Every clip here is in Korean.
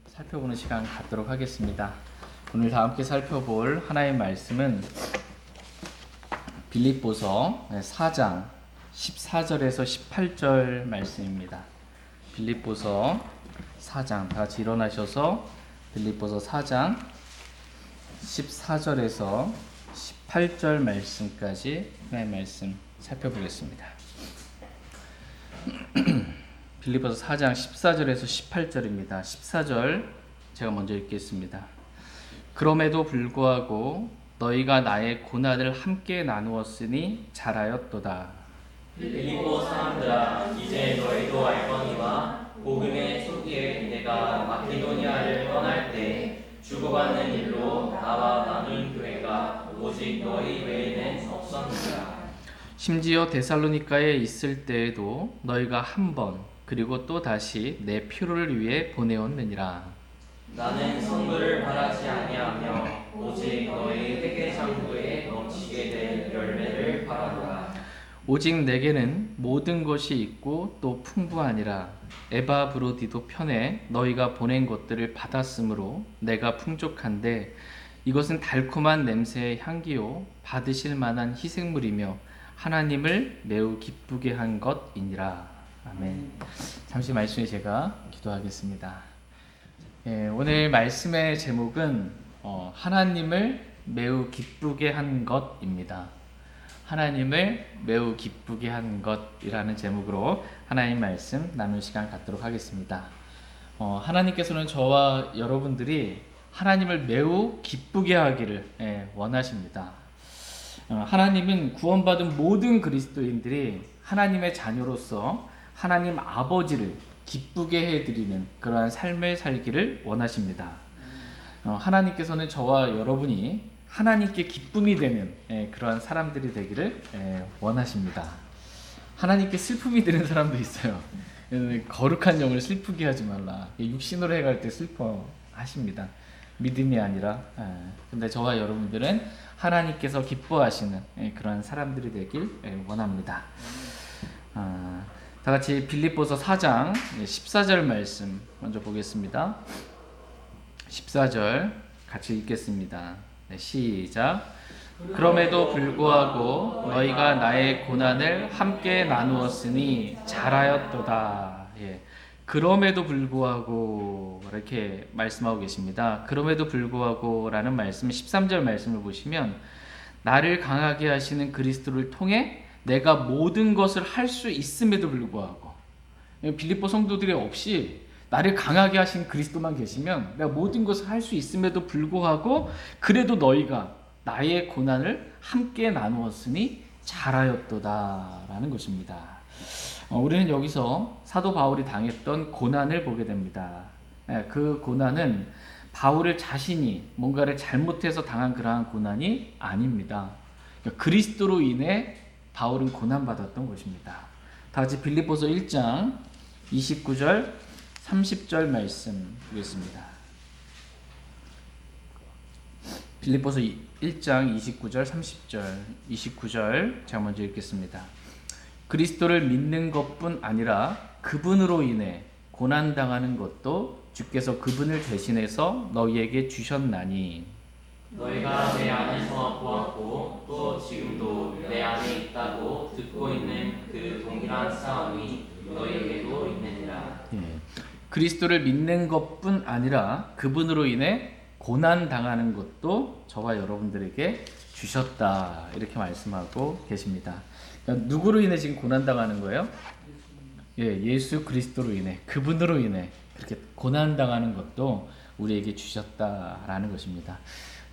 살펴보는 시간 갖도록 하겠습니다. 오늘 다 함께 살펴볼 하나의 말씀은 빌립보서 4장 14절에서 18절 말씀입니다. 빌립보서 4장 다 같이 일어나셔서 빌립보서 4장 14절에서 18절 말씀까지 하나의 말씀 살펴보겠습니다. 빌립보서 4장 14절에서 18절입니다. 14절 제가 먼저 읽겠습니다. 그럼에도 불구하고 너희가 나의 고난을 함께 나누었으니 잘하였도다. 빌립보 사람들아, 이제 너희도 알거니와 복음의 초기에 내가 마케도니아를 떠날 때 주고받는 일로 나와 나눈 교회가 오직 너희 외에는 없었느니라. 심지어 데살로니가에 있을 때에도 너희가 한 번 그리고 또 다시 내 필요를 위해 보내었느니라. 나는 선물을 바라지 아니하며 오직 너희 회개 장부에 넘치게 될 열매를 바라노라. 오직 내게는 모든 것이 있고 또 풍부하니라. 에바브로디도 편에 너희가 보낸 것들을 받았으므로 내가 풍족한데 이것은 달콤한 냄새의 향기요 받으실 만한 희생물이며 하나님을 매우 기쁘게 한 것이니라. 아멘. 잠시 말씀에 제가 기도하겠습니다. 오늘 말씀의 제목은 하나님을 매우 기쁘게 한 것입니다. 하나님을 매우 기쁘게 한 것이라는 제목으로 하나님 말씀 나눌 시간 갖도록 하겠습니다. 하나님께서는 저와 여러분들이 하나님을 매우 기쁘게 하기를 원하십니다. 하나님은 구원받은 모든 그리스도인들이 하나님의 자녀로서 하나님 아버지를 기쁘게 해드리는 그러한 삶을 살기를 원하십니다. 하나님께서는 저와 여러분이 하나님께 기쁨이 되는 그러한 사람들이 되기를 원하십니다. 하나님께 슬픔이 되는 사람도 있어요. 거룩한 영을 슬프게 하지 말라. 육신으로 해갈 때 슬퍼하십니다. 믿음이 아니라. 근데 저와 여러분들은 하나님께서 기뻐하시는 그런 사람들이 되길 원합니다. 다 같이 빌립보서 4장 14절 말씀 먼저 보겠습니다. 14절 같이 읽겠습니다. 시작. 그럼에도 불구하고 너희가 나의 고난을 함께 나누었으니 잘하였도다. 그럼에도 불구하고 이렇게 말씀하고 계십니다. 그럼에도 불구하고 라는 말씀 13절 말씀을 보시면 나를 강하게 하시는 그리스도를 통해 내가 모든 것을 할 수 있음에도 불구하고 빌립보 성도들이 없이 나를 강하게 하신 그리스도만 계시면 내가 모든 것을 할 수 있음에도 불구하고 그래도 너희가 나의 고난을 함께 나누었으니 잘하였도다 라는 것입니다. 우리는 여기서 사도 바울이 당했던 고난을 보게 됩니다. 그 고난은 바울을 자신이 뭔가를 잘못해서 당한 그러한 고난이 아닙니다. 그리스도로 인해 바울은 고난받았던 것입니다. 다 같이 빌립보서 1장 29절 30절 말씀 보겠습니다. 빌립보서 1장 29절 30절 29절 제가 먼저 읽겠습니다. 그리스도를 믿는 것뿐 아니라 그분으로 인해 고난당하는 것도 주께서 그분을 대신해서 너희에게 주셨나니 너희가 내 안에서 보았고 또 지금도 내 안에 있다고 듣고 있는 그 동일한 싸움이 너희에게도 있느니라. 그리스도를 믿는 것뿐 아니라 그분으로 인해 고난 당하는 것도 저와 여러분들에게 주셨다 이렇게 말씀하고 계십니다. 그러니까 누구로 인해 지금 고난 당하는 거예요? 예수 그리스도로 인해 그분으로 인해 그렇게 고난 당하는 것도 우리에게 주셨다라는 것입니다.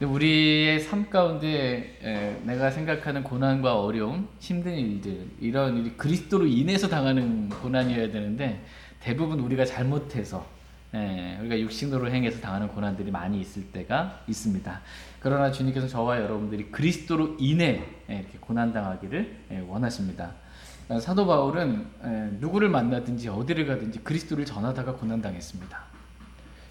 우리의 삶 가운데 내가 생각하는 고난과 어려움, 힘든 일들 이런 일이 그리스도로 인해서 당하는 고난이어야 되는데 대부분 우리가 잘못해서 우리가 육신으로 행해서 당하는 고난들이 많이 있을 때가 있습니다. 그러나 주님께서 저와 여러분들이 그리스도로 인해 이렇게 고난당하기를 원하십니다. 사도 바울은 누구를 만나든지 어디를 가든지 그리스도를 전하다가 고난당했습니다.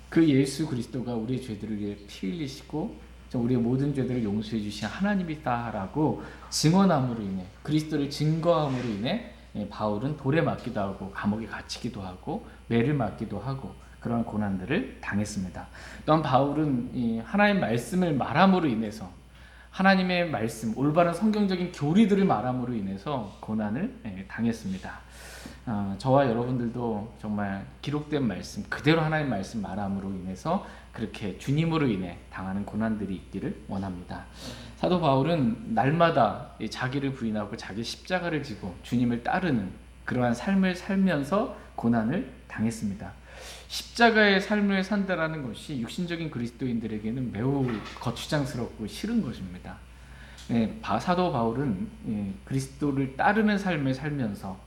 그 예수 그리스도가 우리의 죄들을 위해 피 흘리시고 우리의 모든 죄들을 용서해 주신 하나님이다라고 증언함으로 인해 그리스도를 증거함으로 인해 바울은 돌에 맞기도 하고 감옥에 갇히기도 하고 매를 맞기도 하고 그런 고난들을 당했습니다. 또한 바울은 이 하나님의 말씀을 말함으로 인해서 하나님의 말씀, 올바른 성경적인 교리들을 말함으로 인해서 고난을 당했습니다. 저와 여러분들도 정말 기록된 말씀, 그대로 하나님 말씀 말함으로 인해서 그렇게 주님으로 인해 당하는 고난들이 있기를 원합니다. 사도 바울은 날마다 자기를 부인하고 자기 십자가를 지고 주님을 따르는 그러한 삶을 살면서 고난을 당했습니다. 십자가의 삶을 산다라는 것이 육신적인 그리스도인들에게는 매우 거추장스럽고 싫은 것입니다. 사도 바울은 그리스도를 따르는 삶을 살면서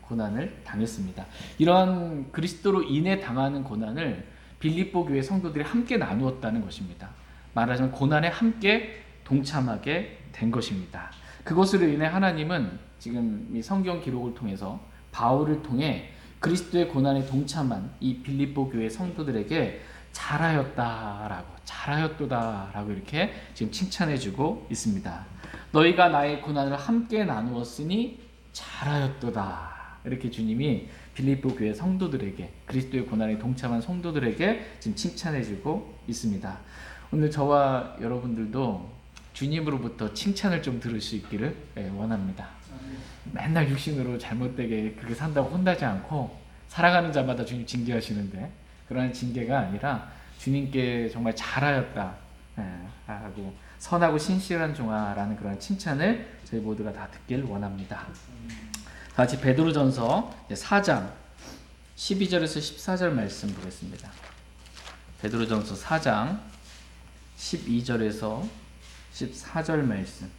고난을 당했습니다. 이러한 그리스도로 인해 당하는 고난을 빌립보 교회 성도들이 함께 나누었다는 것입니다. 말하자면 고난에 함께 동참하게 된 것입니다. 그것으로 인해 하나님은 지금 이 성경 기록을 통해서 바울을 통해 그리스도의 고난에 동참한 이 빌립보 교회 성도들에게 잘하였도다라고 이렇게 지금 칭찬해주고 있습니다. 너희가 나의 고난을 함께 나누었으니 잘하였도다. 이렇게 주님이 빌립보 교회 성도들에게, 그리스도의 고난에 동참한 성도들에게 지금 칭찬해주고 있습니다. 오늘 저와 여러분들도 주님으로부터 칭찬을 좀 들을 수 있기를 원합니다. 맨날 육신으로 잘못되게 그렇게 산다고 혼나지 않고 살아가는 자마다 주님 징계하시는데, 그러한 징계가 아니라 주님께 정말 잘하였다 하고 선하고 신실한 종아라는 그런 칭찬을 저희 모두가 다 듣길 원합니다. 같이 베드로전서 4장 12절에서 14절 말씀 보겠습니다. 베드로전서 4장 12절에서 14절 말씀.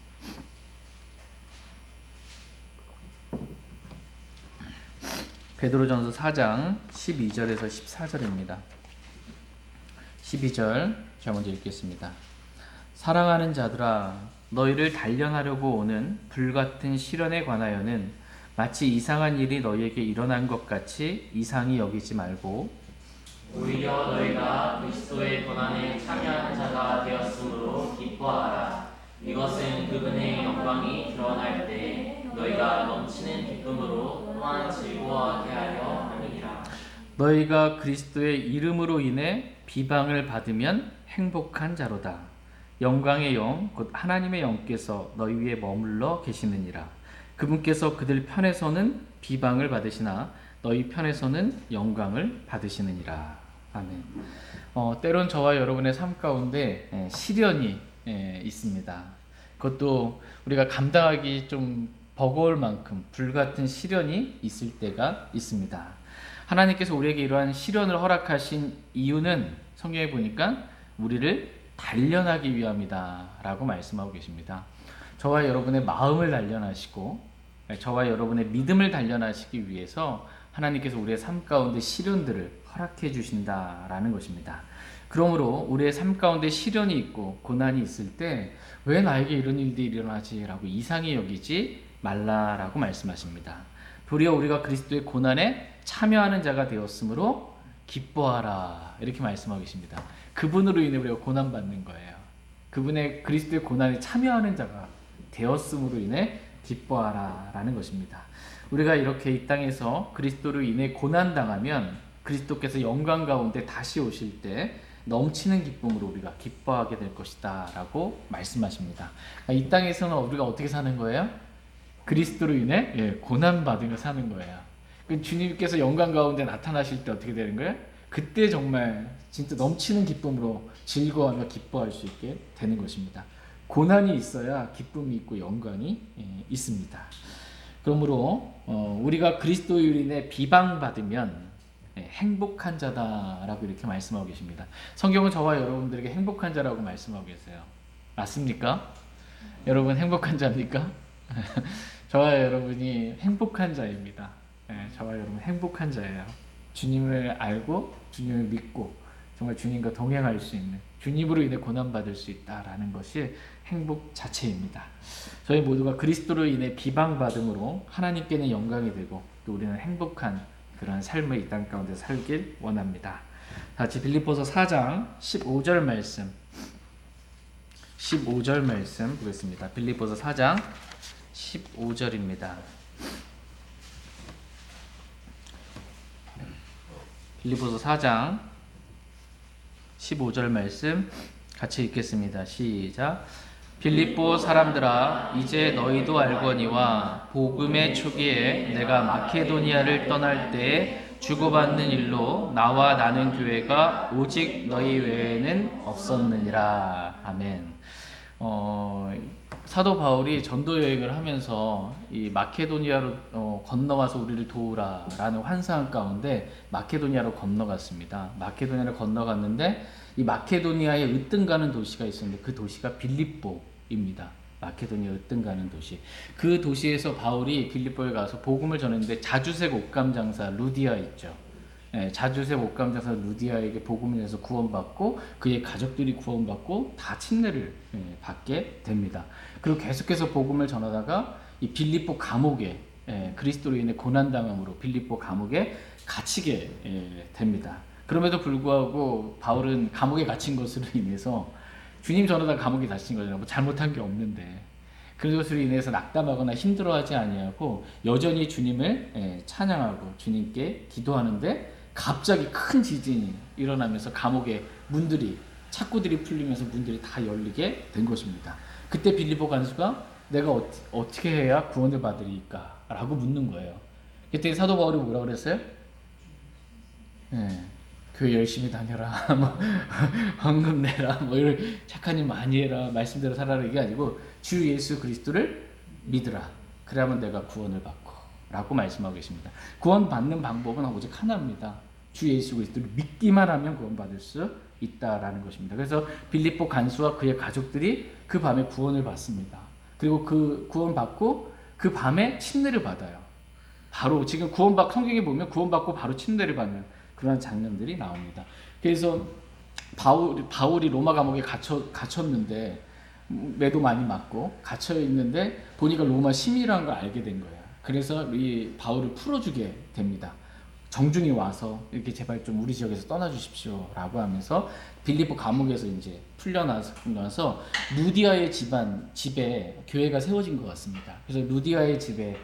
베드로전서 4장 12절에서 14절입니다. 12절 제가 먼저 읽겠습니다. 사랑하는 자들아, 너희를 단련하려고 오는 불같은 시련에 관하여는 마치 이상한 일이 너희에게 일어난 것 같이 이상히 여기지 말고 오히려 너희가 그리스도의 고난에 참여하는 자가 되었으므로 기뻐하라. 이것은 그분의 영광이 드러날 때 너희가 넘치는 기쁨으로 또한 즐거워하게 하려 함이니라. 너희가 그리스도의 이름으로 인해 비방을 받으면 행복한 자로다. 영광의 영 곧 하나님의 영께서 너희 위에 머물러 계시느니라. 그분께서 그들 편에서는 비방을 받으시나 너희 편에서는 영광을 받으시느니라. 아멘. 때론 저와 여러분의 삶 가운데 시련이 있습니다. 그것도 우리가 감당하기 좀 버거울 만큼 불같은 시련이 있을 때가 있습니다. 하나님께서 우리에게 이러한 시련을 허락하신 이유는 성경에 보니까 우리를 단련하기 위함이다 라고 말씀하고 계십니다. 저와 여러분의 마음을 단련하시고 저와 여러분의 믿음을 단련하시기 위해서 하나님께서 우리의 삶 가운데 시련들을 허락해 주신다라는 것입니다. 그러므로 우리의 삶 가운데 시련이 있고 고난이 있을 때 왜 나에게 이런 일들이 일어나지? 라고 이상히 여기지 말라라고 말씀하십니다. 도리어 우리가 그리스도의 고난에 참여하는 자가 되었으므로 기뻐하라 이렇게 말씀하고 계십니다. 그분으로 인해 우리가 고난받는 거예요. 그분의 그리스도의 고난에 참여하는 자가 되었음으로 인해 기뻐하라 라는 것입니다. 우리가 이렇게 이 땅에서 그리스도로 인해 고난당하면 그리스도께서 영광 가운데 다시 오실 때 넘치는 기쁨으로 우리가 기뻐하게 될 것이다 라고 말씀하십니다. 이 땅에서는 우리가 어떻게 사는 거예요? 그리스도로 인해 고난받으며 사는 거예요. 주님께서 영광 가운데 나타나실 때 어떻게 되는 거예요? 그때 정말 진짜 넘치는 기쁨으로 즐거워하며 기뻐할 수 있게 되는 것입니다. 고난이 있어야 기쁨이 있고 영광이 있습니다. 그러므로 우리가 그리스도로 인해 비방받으면 행복한 자다라고 이렇게 말씀하고 계십니다. 성경은 저와 여러분들에게 행복한 자라고 말씀하고 계세요. 맞습니까? 여러분 행복한 자입니까? 저와 여러분이 행복한 자입니다. 저와 여러분 행복한 자예요. 주님을 알고 주님을 믿고 정말 주님과 동행할 수 있는, 주님으로 인해 고난받을 수 있다라는 것이 행복 자체입니다. 저희 모두가 그리스도로 인해 비방받음으로 하나님께는 영광이 되고 또 우리는 행복한 그런 삶을 이 땅 가운데 살길 원합니다. 같이 빌립보서 4장 15절 말씀 15절 말씀 보겠습니다. 빌립보서 4장 15절입니다. 빌립보서 4장 15절 말씀 같이 읽겠습니다. 시작. 빌립보 사람들아, 이제 너희도 알거니와 복음의 초기에 내가 마케도니아를 떠날 때에 주고받는 일로 나와 나는 교회가 오직 너희 외에는 없었느니라. 아멘. 사도 바울이 전도 여행을 하면서 이 마케도니아로 건너와서 우리를 도우라라는 환상 가운데 마케도니아로 건너갔습니다. 마케도니아를 건너갔는데 이 마케도니아에 으뜸가는 도시가 있었는데 그 도시가 빌립보입니다. 마케도니아 으뜸가는 도시. 그 도시에서 바울이 빌립보에 가서 복음을 전했는데 자주색 옷감 장사 루디아 있죠. 자주색 옷감 장사 루디아에게 복음을 해서 구원받고 그의 가족들이 구원받고 다 침례를 받게 됩니다. 그리고 계속해서 복음을 전하다가 이 빌립보 감옥에 그리스도로 인해 고난당함으로 빌립보 감옥에 갇히게 됩니다. 그럼에도 불구하고 바울은 감옥에 갇힌 것으로 인해서 주님 전하다가 감옥에 갇힌 거잖아요. 뭐 잘못한 게 없는데 그것으로 인해서 낙담하거나 힘들어하지 아니하고 여전히 주님을 찬양하고 주님께 기도하는데 갑자기 큰 지진이 일어나면서 감옥의 문들이 창구들이 풀리면서 문들이 다 열리게 된 것입니다. 그때 빌립보 간수가 내가 어떻게 해야 구원을 받으리까? 라고 묻는 거예요. 그때 사도 바울이 뭐라고 그랬어요? 교회 열심히 다녀라, 뭐 헌금 내라, 뭐 이런 착한 일 많이 해라, 말씀대로 살아라 이게 아니고 주 예수 그리스도를 믿으라. 그래야만 내가 구원을 받고 라고 말씀하고 계십니다. 구원 받는 방법은 오직 하나입니다. 주 예수 그리스도를 믿기만 하면 구원 받을 수 있다라는 것입니다. 그래서 빌립보 간수와 그의 가족들이 그 밤에 구원을 받습니다. 그리고 그 구원 받고 그 밤에 침례를 받아요. 바로 지금 성경에 보면 구원받고 바로 침례를 받는 그런 장면들이 나옵니다. 그래서 바울이 로마 감옥에 갇혔는데 매도 많이 맞고 갇혀 있는데 보니까 로마 시민이라는 걸 알게 된 거예요. 그래서 이 바울을 풀어주게 됩니다. 정중히 와서 이렇게 제발 좀 우리 지역에서 떠나주십시오라고 하면서 빌립보 감옥에서 이제 풀려나서 루디아의 집에 교회가 세워진 것 같습니다. 그래서 루디아의 집에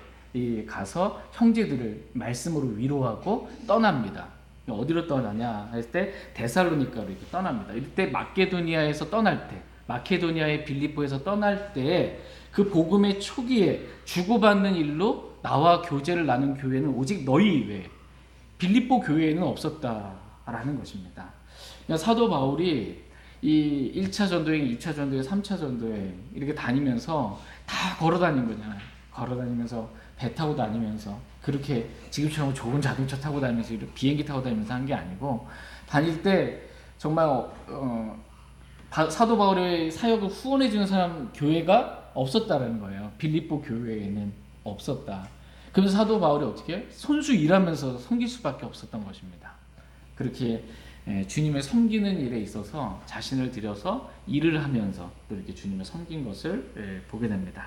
가서 형제들을 말씀으로 위로하고 떠납니다. 어디로 떠나냐 했을 때 데살로니가로 이렇게 떠납니다. 이때 마케도니아에서 떠날 때, 마케도니아의 빌립보에서 떠날 때 그 복음의 초기에 주고받는 일로 나와 교제를 나눈 교회는 오직 너희 외에 빌립보 교회에는 없었다라는 것입니다. 그러니까 사도 바울이 이 1차 전도행, 2차 전도행, 3차 전도행 이렇게 다니면서 다 걸어 다닌 거잖아요. 걸어 다니면서 배 타고 다니면서 그렇게 지금처럼 좋은 자동차 타고 다니면서 이렇게 비행기 타고 다니면서 한 게 아니고 다닐 때 정말 사도 바울의 사역을 후원해 주는 사람 교회가 없었다라는 거예요. 빌립보 교회에는 없었다. 그래서 사도 바울이 어떻게 해요? 손수 일하면서 섬길 수밖에 없었던 것입니다. 그렇게 주님을 섬기는 일에 있어서 자신을 들여서 일을 하면서 또 이렇게 주님을 섬긴 것을 보게 됩니다.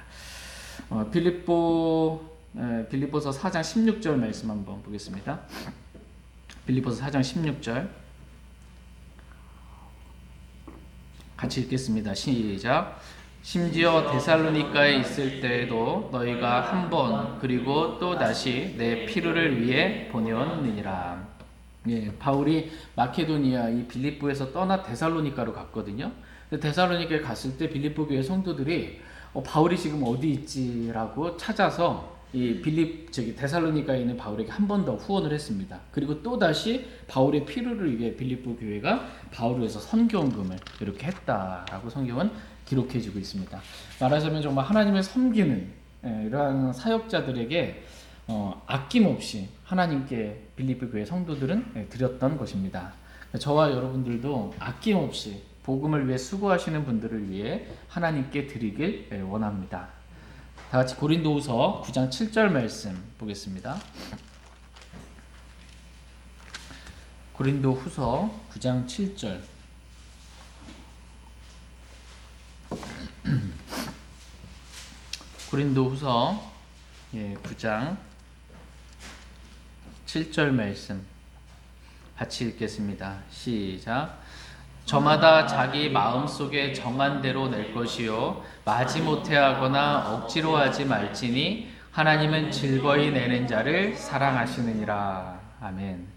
빌립보서 4장 16절 말씀 한번 보겠습니다. 빌립보서 4장 16절 같이 읽겠습니다. 시작. 심지어 데살로니가에 있을 때에도 너희가 한 번 그리고 또 다시 내 필요를 위해 보내었느니라. 바울이 마케도니아 이 빌립보에서 떠나 데살로니가로 갔거든요. 데살로니가에 갔을 때 빌립보 교회 성도들이 바울이 지금 어디 있지라고 찾아서 이 데살로니가에 있는 바울에게 한 번 더 후원을 했습니다. 그리고 또 다시 바울의 필요를 위해 빌립보 교회가 바울을 위해서 선교헌금을 이렇게 했다라고 성경은 기록해주고 있습니다. 말하자면 정말 하나님을 섬기는 이러한 사역자들에게 아낌없이 하나님께 빌립보 교회 성도들은 드렸던 것입니다. 저와 여러분들도 아낌없이 복음을 위해 수고하시는 분들을 위해 하나님께 드리길 원합니다. 다 같이 고린도후서 9장 7절 말씀 보겠습니다. 고린도후서 9장 7절. 고린도후서 9장 7절 말씀 같이 읽겠습니다. 시작. 저마다 자기 마음속에 정한 대로 낼 것이요 마지못해 하거나 억지로 하지 말지니 하나님은 즐거이 내는 자를 사랑하시느니라. 아멘.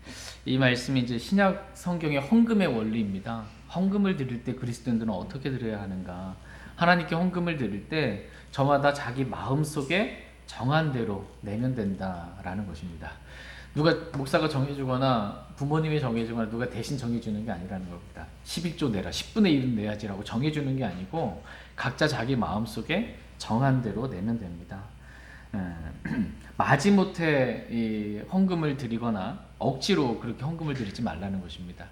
이 말씀이 이제 신약 성경의 헌금의 원리입니다. 헌금을 드릴 때 그리스도인들은 어떻게 드려야 하는가? 하나님께 헌금을 드릴 때 저마다 자기 마음속에 정한 대로 내면 된다라는 것입니다. 누가 목사가 정해주거나 부모님이 정해주거나 누가 대신 정해주는 게 아니라는 겁니다. 11조 내라, 10분의 1은 내야지라고 정해주는 게 아니고 각자 자기 마음속에 정한 대로 내면 됩니다. 마지못해 이 헌금을 드리거나 억지로 그렇게 헌금을 드리지 말라는 것입니다.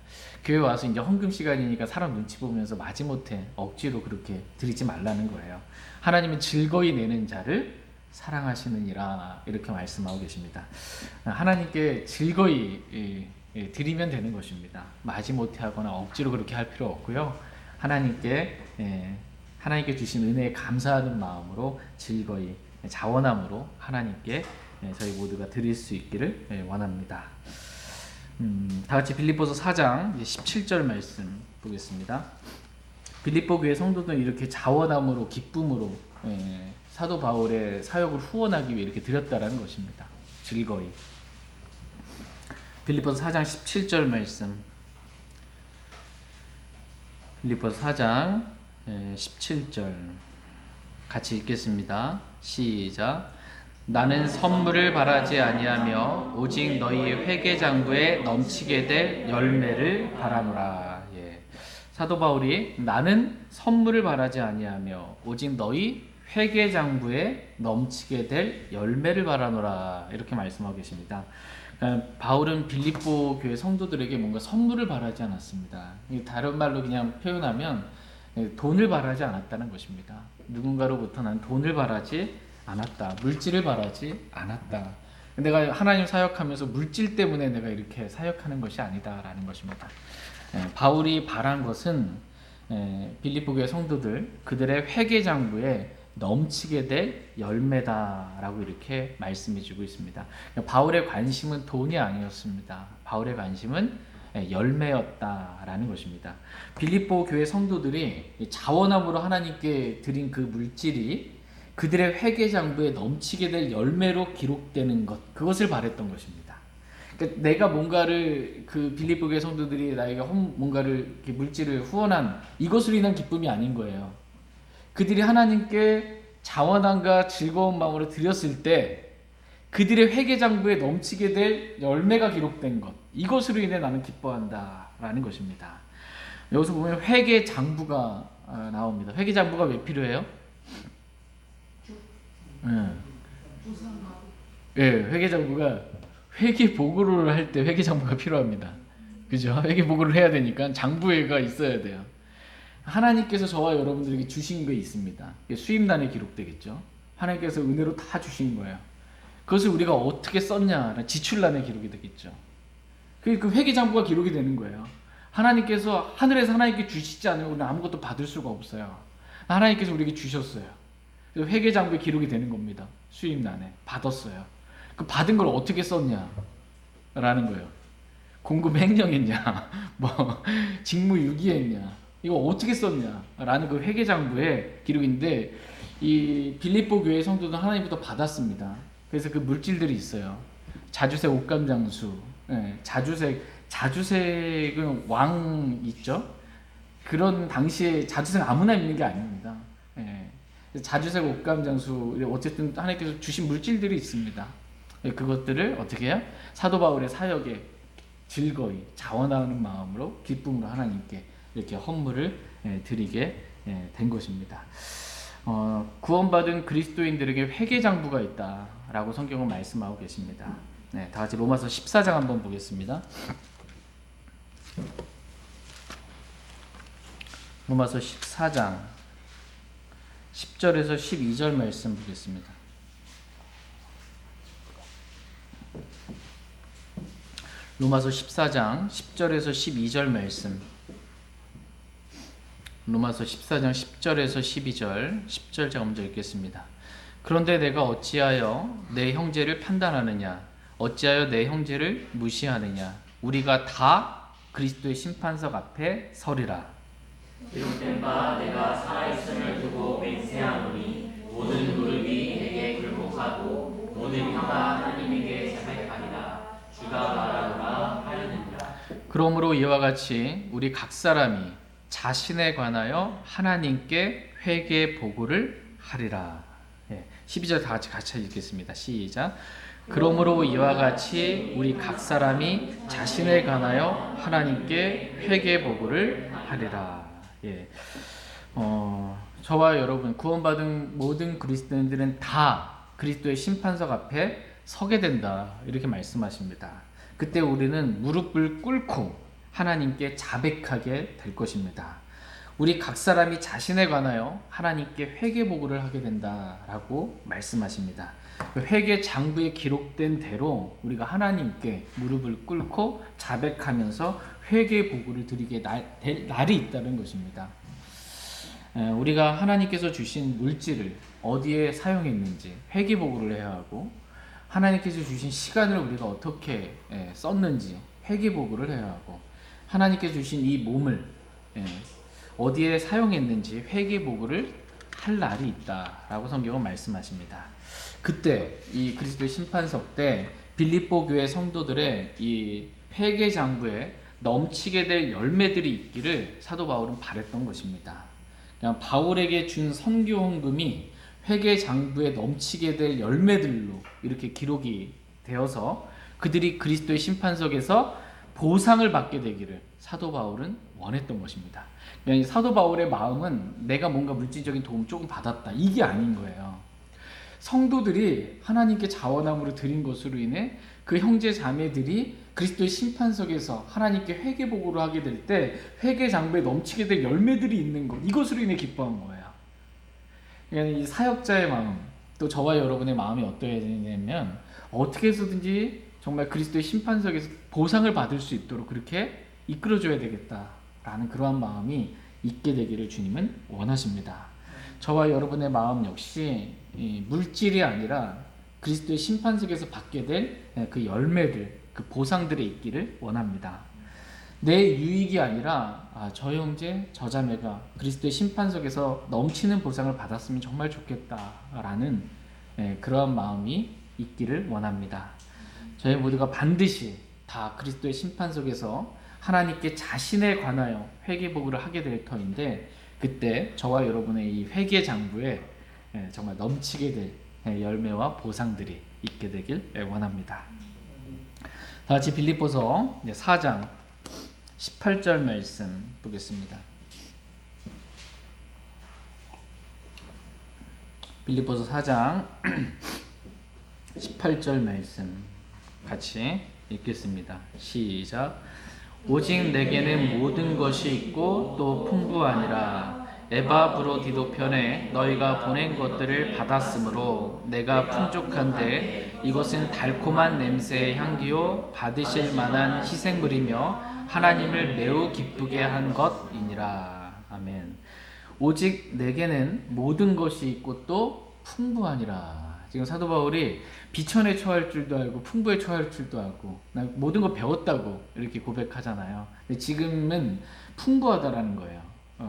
교회 와서 이제 헌금 시간이니까 사람 눈치 보면서 마지못해 억지로 그렇게 드리지 말라는 거예요. 하나님은 즐거이 내는 자를 사랑하시느니라 이렇게 말씀하고 계십니다. 하나님께 즐거이 드리면 되는 것입니다. 마지못해 하거나 억지로 그렇게 할 필요 없고요. 하나님께 주신 은혜에 감사하는 마음으로 즐거이 자원함으로 하나님께 저희 모두가 드릴 수 있기를 원합니다. 다 같이 빌립보서 4장 17절 말씀 보겠습니다. 빌립보 교회 성도들은 이렇게 자원함으로 기쁨으로 사도 바울의 사역을 후원하기 위해 이렇게 드렸다라는 것입니다. 즐거이. 빌립보서 4장 17절 말씀. 빌립보서 4장 17절 같이 읽겠습니다. 시작. 나는 선물을 바라지 아니하며 오직 너희 회개장부에 넘치게 될 열매를 바라노라. 사도 바울이 나는 선물을 바라지 아니하며 오직 너희 회개장부에 넘치게 될 열매를 바라노라 이렇게 말씀하고 계십니다. 그러니까 바울은 빌립보 교회 성도들에게 뭔가 선물을 바라지 않았습니다. 다른 말로 그냥 표현하면 돈을 바라지 않았다는 것입니다. 누군가로부터 난 돈을 바라지 않았다. 물질을 바라지 않았다. 내가 하나님 사역하면서 물질 때문에 내가 이렇게 사역하는 것이 아니다라는 것입니다. 바울이 바란 것은 빌립보 교회 성도들 그들의 회개장부에 넘치게 될 열매다라고 이렇게 말씀해 주고 있습니다. 바울의 관심은 돈이 아니었습니다. 바울의 관심은 열매였다라는 것입니다. 빌립보 교회 성도들이 자원함으로 하나님께 드린 그 물질이 그들의 회개장부에 넘치게 될 열매로 기록되는 것, 그것을 바랬던 것입니다. 그러니까 내가 뭔가를 그 빌립보 교회 성도들이 나에게 뭔가를 이렇게 물질을 후원한 이것으로 인한 기쁨이 아닌 거예요. 그들이 하나님께 자원함과 즐거운 마음으로 드렸을 때 그들의 회개장부에 넘치게 될 열매가 기록된 것, 이것으로 인해 나는 기뻐한다라는 것입니다. 여기서 보면 회개장부가 나옵니다. 회개장부가 왜 필요해요? 회개장부가 회개 보고를 할 때 회개장부가 필요합니다. 그죠? 회개 보고를 해야 되니까 장부회가 있어야 돼요. 하나님께서 저와 여러분들에게 주신 게 있습니다. 수임란에 기록되겠죠. 하나님께서 은혜로 다 주신 거예요. 그것을 우리가 어떻게 썼냐, 지출란에 기록이 되겠죠. 그 회개장부가 기록이 되는 거예요. 하나님께서 하늘에서 하나님께 주시지 않으면 우리는 아무것도 받을 수가 없어요. 하나님께서 우리에게 주셨어요. 회개장부에 기록이 되는 겁니다. 수임란에 받았어요. 그 받은 걸 어떻게 썼냐 라는 거예요. 공급 횡령했냐, 뭐 직무유기했냐, 이거 어떻게 썼냐 라는 그 회개장부에 기록인데, 이 빌립보 교회 성도들은 하나님부터 받았습니다. 그래서 그 물질들이 있어요. 자주색 옷감장수, 자주색은 왕 있죠. 그런 당시에 자주색 아무나 입는 게 아닙니다. 자주색 옷감장수, 어쨌든 하나님께서 주신 물질들이 있습니다. 그것들을 어떻게 해요? 사도 바울의 사역에 즐거이 자원하는 마음으로 기쁨으로 하나님께 이렇게 헌물을 드리게 된 것입니다. 구원받은 그리스도인들에게 회개장부가 있다라고 성경은 말씀하고 계십니다. 다 같이 로마서 14장 한번 보겠습니다. 로마서 14장 10절에서 12절 말씀 보겠습니다. 로마서 14장 10절에서 12절 말씀. 로마서 14장 10절에서 12절, 10절 제가 먼저 읽겠습니다. 그런데 내가 어찌하여 내 형제를 판단하느냐? 어찌하여 내 형제를 무시하느냐? 우리가 다 그리스도의 심판석 앞에 서리라. 기록된 바 내가 살아있음을 두고 맹세하노니 모든 무릎이 내게 굴복하고 모든 혀가 하나님에게 자백하리라. 주가 말하노라 하였느니라. 그러므로 이와 같이 우리 각 사람이 자신에 관하여 하나님께 회개 보고를 하리라. 12절 다 같이 읽겠습니다. 시작. 그러므로 이와 같이 우리 각 사람이 자신에 관하여 하나님께 회개 보고를 하리라. 저와 여러분 구원받은 모든 그리스도인들은 다 그리스도의 심판석 앞에 서게 된다, 이렇게 말씀하십니다. 그때 우리는 무릎을 꿇고 하나님께 자백하게 될 것입니다. 우리 각 사람이 자신에 관하여 하나님께 회개 보고를 하게 된다라고 말씀하십니다. 회개 장부에 기록된 대로 우리가 하나님께 무릎을 꿇고 자백하면서 회개 보고를 드리게 될 날이 있다는 것입니다. 우리가 하나님께서 주신 물질을 어디에 사용했는지 회개 보고를 해야 하고, 하나님께서 주신 시간을 우리가 어떻게 썼는지 회개 보고를 해야 하고, 하나님께서 주신 이 몸을 어디에 사용했는지 회개 보고를 할 날이 있다라고 성경은 말씀하십니다. 그때 이 그리스도의 심판석 때 빌립보 교회 성도들의 이 회개 장부에 넘치게 될 열매들이 있기를 사도 바울은 바랬던 것입니다. 그냥 바울에게 준 선교 헌금이 회개 장부에 넘치게 될 열매들로 이렇게 기록이 되어서 그들이 그리스도의 심판석에서 보상을 받게 되기를 사도 바울은 원했던 것입니다. 사도 바울의 마음은 내가 뭔가 물질적인 도움 조금 받았다, 이게 아닌 거예요. 성도들이 하나님께 자원함으로 드린 것으로 인해 그 형제 자매들이 그리스도의 심판석에서 하나님께 회개 보고를 하게 될 때 회개 장부에 넘치게 될 열매들이 있는 것, 이것으로 인해 기뻐한 거예요. 이 사역자의 마음, 또 저와 여러분의 마음이 어떠해야 되냐면 어떻게 해서든지 정말 그리스도의 심판석에서 보상을 받을 수 있도록 그렇게 이끌어줘야 되겠다라는 그러한 마음이 있게 되기를 주님은 원하십니다. 저와 여러분의 마음 역시 물질이 아니라 그리스도의 심판석에서 받게 될 그 열매들, 그 보상들이 있기를 원합니다. 내 유익이 아니라 저 형제, 저 자매가 그리스도의 심판석에서 넘치는 보상을 받았으면 정말 좋겠다라는 그러한 마음이 있기를 원합니다. 저희 모두가 반드시 다 그리스도의 심판석에서 하나님께 자신에 관하여 회개보고를 하게 될 터인데, 그때 저와 여러분의 이 회개 장부에 정말 넘치게 될 열매와 보상들이 있게 되길 원합니다. 다 같이 빌립보서 4장 18절 말씀 보겠습니다. 빌립보서 4장 18절 말씀 같이 읽겠습니다. 시작. 오직 내게는 모든 것이 있고 또 풍부하니라. 에바브로디도 편에 너희가 보낸 것들을 받았으므로 내가 풍족한데 이것은 달콤한 냄새의 향기요 받으실 만한 희생물이며 하나님을 매우 기쁘게 한 것이니라. 아멘. 오직 내게는 모든 것이 있고 또 풍부하니라. 지금 사도 바울이 비천에 처할 줄도 알고 풍부에 처할 줄도 알고 모든 거 배웠다고 이렇게 고백하잖아요. 근데 지금은 풍부하다라는 거예요.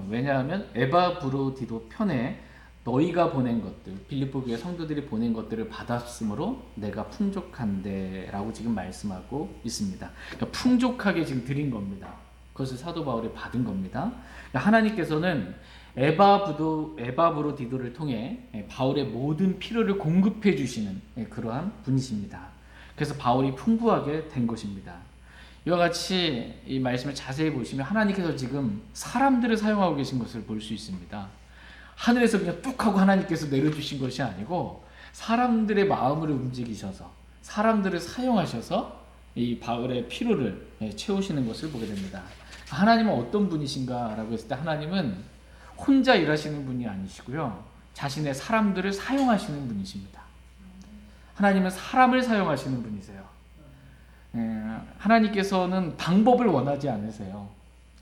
왜냐하면 에바브로디도 편에 너희가 보낸 것들, 빌립보 교회 성도들이 보낸 것들을 받았으므로 내가 풍족한데 라고 지금 말씀하고 있습니다. 그러니까 풍족하게 지금 드린 겁니다. 그것을 사도 바울이 받은 겁니다. 그러니까 하나님께서는 에바브로디도를 통해 바울의 모든 필요를 공급해 주시는 그러한 분이십니다. 그래서 바울이 풍부하게 된 것입니다. 이와 같이 이 말씀을 자세히 보시면 하나님께서 지금 사람들을 사용하고 계신 것을 볼 수 있습니다. 하늘에서 그냥 뚝 하고 하나님께서 내려주신 것이 아니고 사람들의 마음을 움직이셔서 사람들을 사용하셔서 이 바울의 필요를 채우시는 것을 보게 됩니다. 하나님은 어떤 분이신가 라고 했을 때 하나님은 혼자 일하시는 분이 아니시고요, 자신의 사람들을 사용하시는 분이십니다. 하나님은 사람을 사용하시는 분이세요. 하나님께서는 방법을 원하지 않으세요.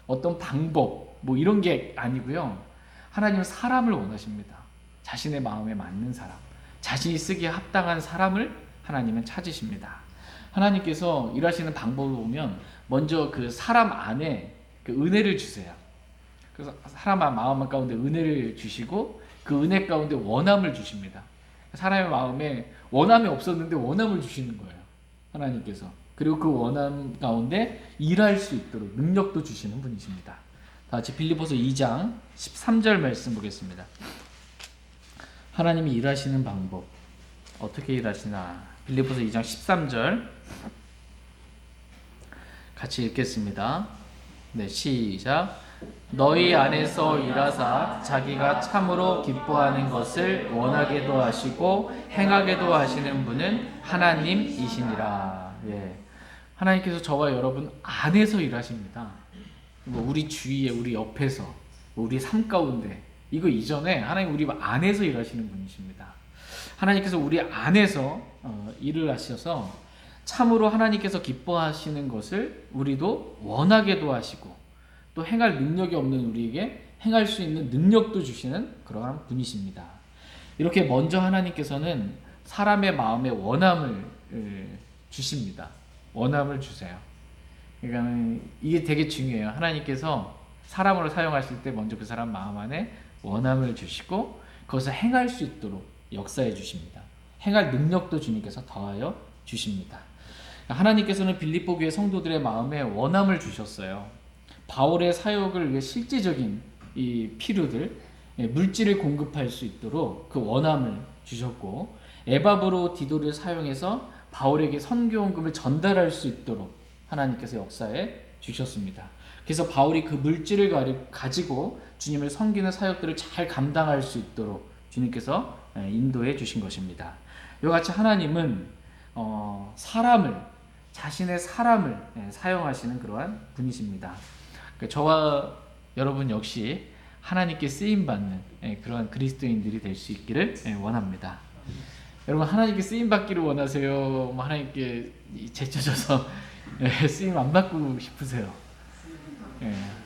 어떤 방법 뭐 이런 게 아니고요, 하나님은 사람을 원하십니다. 자신의 마음에 맞는 사람, 자신이 쓰기에 합당한 사람을 하나님은 찾으십니다. 하나님께서 일하시는 방법을 보면 먼저 그 사람 안에 그 은혜를 주세요. 그래서 사람 마음 가운데 은혜를 주시고 그 은혜 가운데 원함을 주십니다. 사람의 마음에 원함이 없었는데 원함을 주시는 거예요, 하나님께서. 그리고 그 원함 가운데 일할 수 있도록 능력도 주시는 분이십니다. 다 같이 빌립보서 2장 13절 말씀 보겠습니다. 하나님이 일하시는 방법 어떻게 일하시나? 빌립보서 2장 13절 같이 읽겠습니다. 네, 시작. 너희 안에서 일하사 자기가 참으로 기뻐하는 것을 원하게도 하시고 행하게도 하시는 분은 하나님이시니라. 예. 하나님께서 저와 여러분 안에서 일하십니다. 뭐 우리 주위에, 우리 옆에서, 우리 삶 가운데, 이거 이전에 하나님 우리 안에서 일하시는 분이십니다. 하나님께서 우리 안에서 일을 하셔서 참으로 하나님께서 기뻐하시는 것을 우리도 원하게도 하시고 또 행할 능력이 없는 우리에게 행할 수 있는 능력도 주시는 그러한 분이십니다. 이렇게 먼저 하나님께서는 사람의 마음에 원함을 주십니다. 원함을 주세요. 그러니까 이게 되게 중요해요. 하나님께서 사람으로 사용하실 때 먼저 그 사람 마음 안에 원함을 주시고 그것을 행할 수 있도록 역사해 주십니다. 행할 능력도 주님께서 더하여 주십니다. 하나님께서는 빌립보 교회 성도들의 마음에 원함을 주셨어요. 바울의 사역을 위해 실제적인 이 필요들, 물질을 공급할 수 있도록 그 원함을 주셨고, 에바브로 디도를 사용해서 바울에게 선교원금을 전달할 수 있도록 하나님께서 역사해 주셨습니다. 그래서 바울이 그 물질을 가지고 주님을 섬기는 사역들을 잘 감당할 수 있도록 주님께서 인도해 주신 것입니다. 이와 같이 하나님은 자신의 사람을 사용하시는 그러한 분이십니다. 저와 여러분 역시 하나님께 쓰임받는 그러한 그리스도인들이 될 수 있기를 원합니다. 여러분 하나님께 쓰임받기를 원하세요? 뭐 하나님께 제쳐져서 쓰임 안 받고 싶으세요?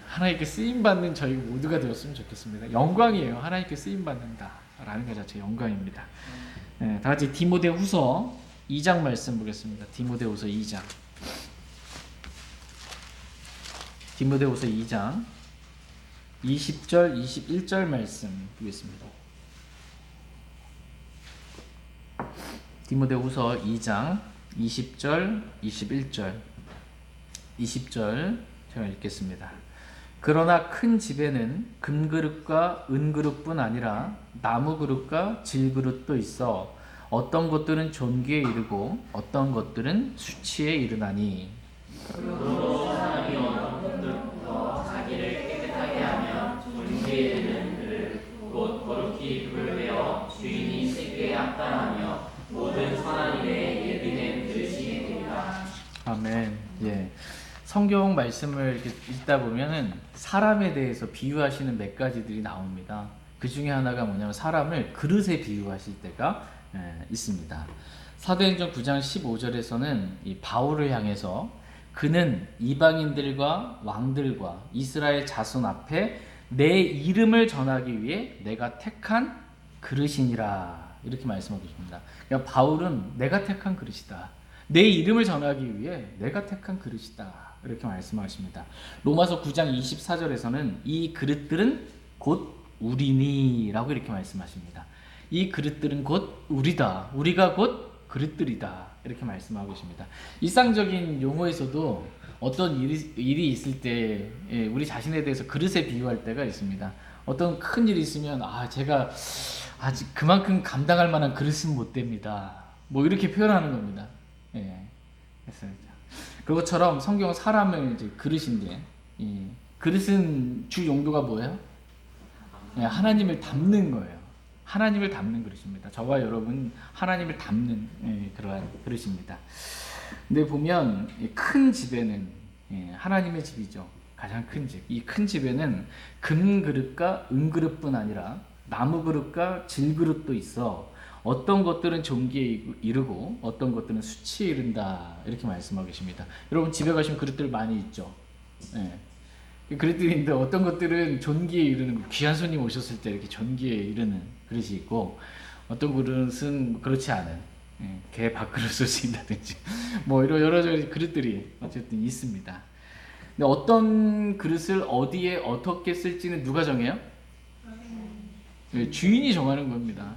하나님께 쓰임받는 저희 모두가 되었으면 좋겠습니다. 영광이에요. 하나님께 쓰임받는다라는 것 자체 영광입니다. 다 같이 디모데후서 2장 말씀 보겠습니다. 디모데후서 2장. 디모데후서 2장 20절 21절 말씀 보겠습니다. 디모데후서 2장 20절 21절 20절 제가 읽겠습니다. 그러나 큰 집에는 금그릇과 은그릇뿐 아니라 나무그릇과 질그릇도 있어 어떤 것들은 존귀에 이르고 어떤 것들은 수치에 이르나니 그러므로 사람이 어떤 것들부터 자기를 깨끗하게 하면 존귀에 이르는 그릇 곧 거룩히 불을 베어 주인이 쓰기에 합당하며 모든 선한 일에 예비된 그릇이 되리라. 아멘. 예. 성경 말씀을 이렇게 읽다 보면은 사람에 대해서 비유하시는 몇 가지들이 나옵니다. 그 중에 하나가 뭐냐면 사람을 그릇에 비유하실 때가 있습니다. 사도행전 9장 15절에서는 이 바울을 향해서 그는 이방인들과 왕들과 이스라엘 자손 앞에 내 이름을 전하기 위해 내가 택한 그릇이니라 이렇게 말씀하고 있습니다. 그러니까 바울은 내가 택한 그릇이다. 내 이름을 전하기 위해 내가 택한 그릇이다. 이렇게 말씀하십니다. 로마서 9장 24절에서는 이 그릇들은 곧 우리니라고 이렇게 말씀하십니다. 이 그릇들은 곧 우리다. 우리가 곧 그릇들이다. 이렇게 말씀하고 계십니다. 일상적인 용어에서도 어떤 일이 있을 때 우리 자신에 대해서 그릇에 비유할 때가 있습니다. 어떤 큰 일이 있으면 제가 아직 그만큼 감당할 만한 그릇은 못 됩니다. 뭐 이렇게 표현하는 겁니다. 그것처럼 성경은 사람을 이제 그릇인데 그릇은 주 용도가 뭐예요? 하나님을 담는 거예요. 하나님을 담는 그릇입니다. 저와 여러분 하나님을 담는 그러한 그릇입니다. 근데 보면 큰 집에는 하나님의 집이죠. 가장 큰 집. 이 큰 집에는 금그릇과 은그릇뿐 아니라 나무그릇과 질그릇도 있어 어떤 것들은 존귀에 이르고 어떤 것들은 수치에 이른다 이렇게 말씀하고 계십니다. 여러분 집에 가시면 그릇들 많이 있죠. 그릇들이 있는데 어떤 것들은 존귀에 이르는 귀한 손님 오셨을 때 이렇게 존귀에 이르는 그릇이 있고 어떤 그릇은 그렇지 않은 개 밥그릇을 쓰인다든지 뭐 이런 여러 가지 그릇들이 어쨌든 있습니다. 근데 어떤 그릇을 어디에 어떻게 쓸지는 누가 정해요? 주인이 정하는 겁니다.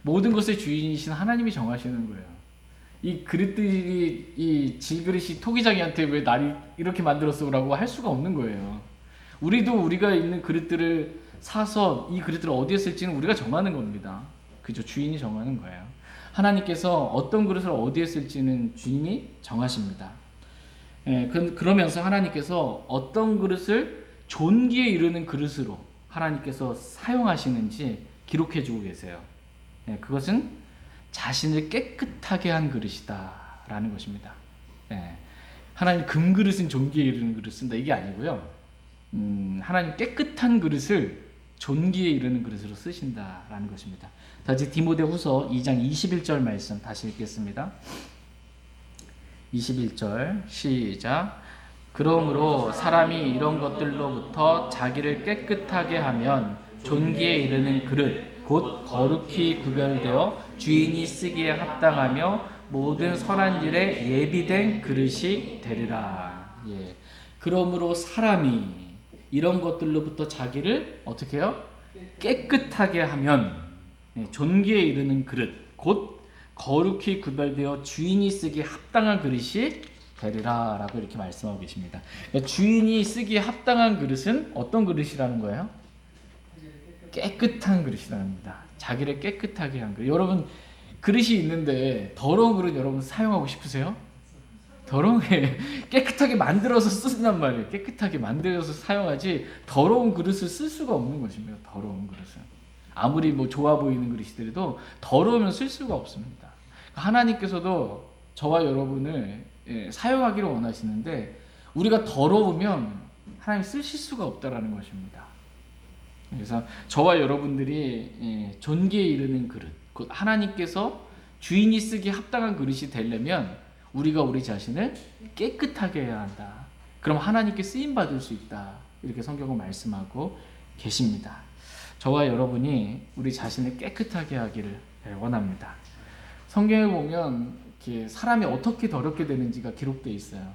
모든 것의 주인이신 하나님이 정하시는 거예요. 이 그릇들이 이 질그릇이 토기장이한테 왜 날이 이렇게 만들었어라고 할 수가 없는 거예요. 우리도 우리가 있는 그릇들을 사서 이 그릇들을 어디에 쓸지는 우리가 정하는 겁니다. 그죠? 주인이 정하는 거예요. 하나님께서 어떤 그릇을 어디에 쓸지는 주인이 정하십니다. 예, 그러면서 하나님께서 어떤 그릇을 존귀에 이르는 그릇으로 하나님께서 사용하시는지 기록해주고 계세요. 예, 그것은 자신을 깨끗하게 한 그릇이다 라는 것입니다. 예, 하나님 금그릇은 존귀에 이르는 그릇 쓴다 이게 아니고요. 하나님 깨끗한 그릇을 존귀에 이르는 그릇으로 쓰신다라는 것입니다. 다시 디모데후서 2장 21절 말씀 다시 읽겠습니다. 21절 시작. 그러므로 사람이 이런 것들로부터 자기를 깨끗하게 하면 존귀에 이르는 그릇 곧 거룩히 구별되어 주인이 쓰기에 합당하며 모든 선한 일에 예비된 그릇이 되리라. 예. 그러므로 사람이 이런 것들로부터 자기를 어떻게 해요? 깨끗하게 하면 존귀에 이르는 그릇 곧 거룩히 구별되어 주인이 쓰기에 합당한 그릇이 되리라 라고 이렇게 말씀하고 계십니다. 그러니까 주인이 쓰기에 합당한 그릇은 어떤 그릇이라는 거예요? 깨끗한 그릇이라는 겁니다. 자기를 깨끗하게 한 그릇. 여러분 그릇이 있는데 더러운 그릇 여러분 사용하고 싶으세요? 더러운 게 깨끗하게 만들어서 쓴단 말이에요. 깨끗하게 만들어서 사용하지 더러운 그릇을 쓸 수가 없는 것입니다. 더러운 그릇은 아무리 뭐 좋아 보이는 그릇이더라도 더러우면 쓸 수가 없습니다. 하나님께서도 저와 여러분을 사용하기를 원하시는데 우리가 더러우면 하나님 쓰실 수가 없다라는 것입니다. 그래서 저와 여러분들이 존귀에 이르는 그릇, 곧 하나님께서 주인이 쓰기 합당한 그릇이 되려면 우리가 우리 자신을 깨끗하게 해야 한다. 그럼 하나님께 쓰임 받을 수 있다. 이렇게 성경은 말씀하고 계십니다. 저와 여러분이 우리 자신을 깨끗하게 하기를 원합니다. 성경에 보면 사람이 어떻게 더럽게 되는지가 기록되어 있어요.